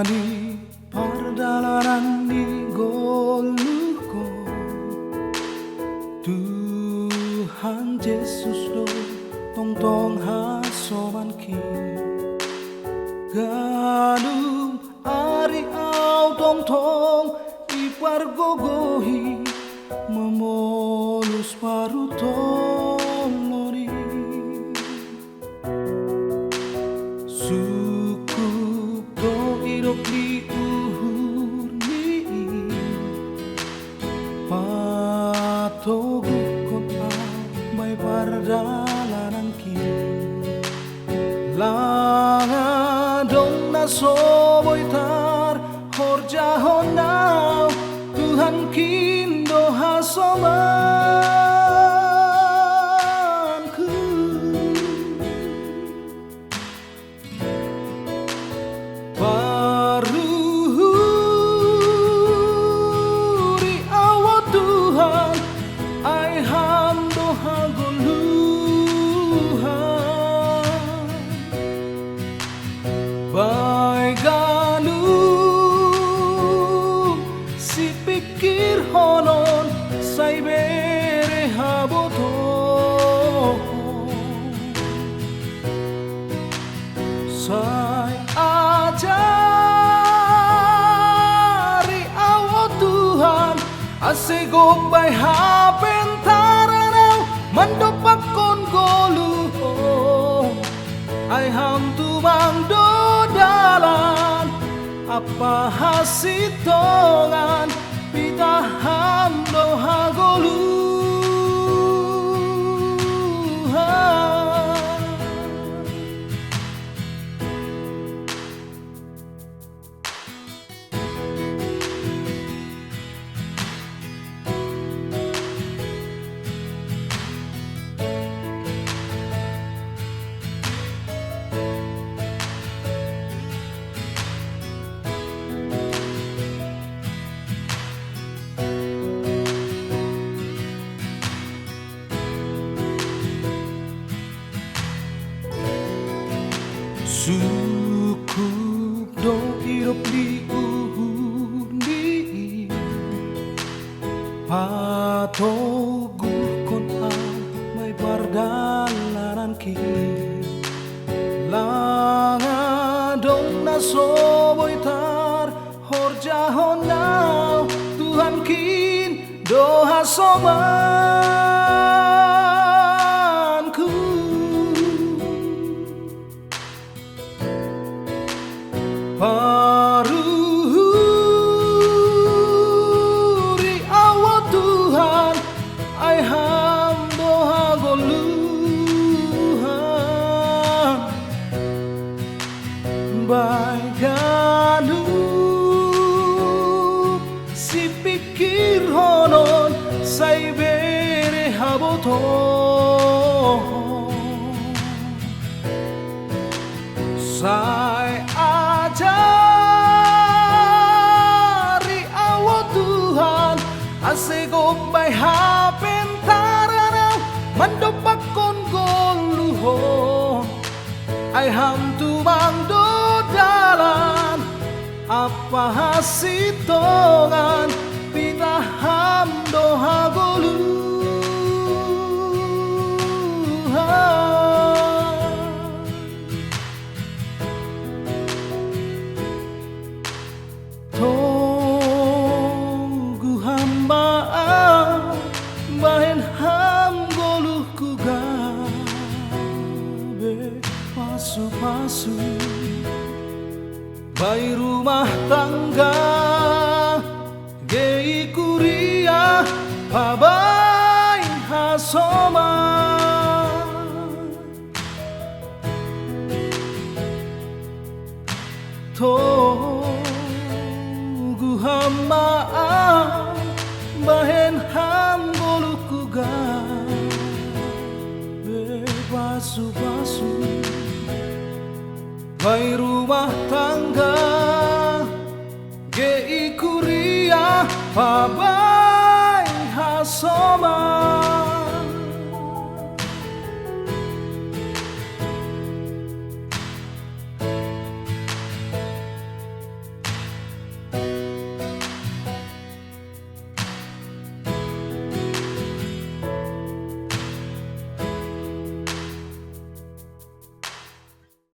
di perjalanan di Golgota, Tuhan Yesus do tong hasoman ki gadung ari au tong ipargogohi memolus paruton lori suku do irok di uhur ni patogu kota may pardalanan ki langadong na soboy tar horjahon now Tuhan kindo hasomanku paruhuri awat Tuhan ay hamdo hagoluhan bay galung si pikir honon say bere haboto say ajari awat Tuhan asigog bay hapentaranaw mandopak kon goluho ay hamtumang dodalan apa hasitongan pitaham do hagoluhan suku do irop di uhundi patogu kon may pardalanan ki langadong na soboy tar horjahon now Tuhan kin do hasomanku paruhuri awat Tuhan ay hamdo hagoluhan bay galung si pikir honon say bere haboto say ajari awat Tuhan asigog bay hapentaranaw mandopak kon goluho ay hamtumang dodalan apa hasitongan pitaham do hagoluhan togu hambaan bahen ham goluh ku gabe pasu-pasu bay rumah tangga gei kuria pabay hasoman togu hamaan bahen ham goluh ku gabe pasu-pasu bay rumah tangga gei kuria pabay hasoman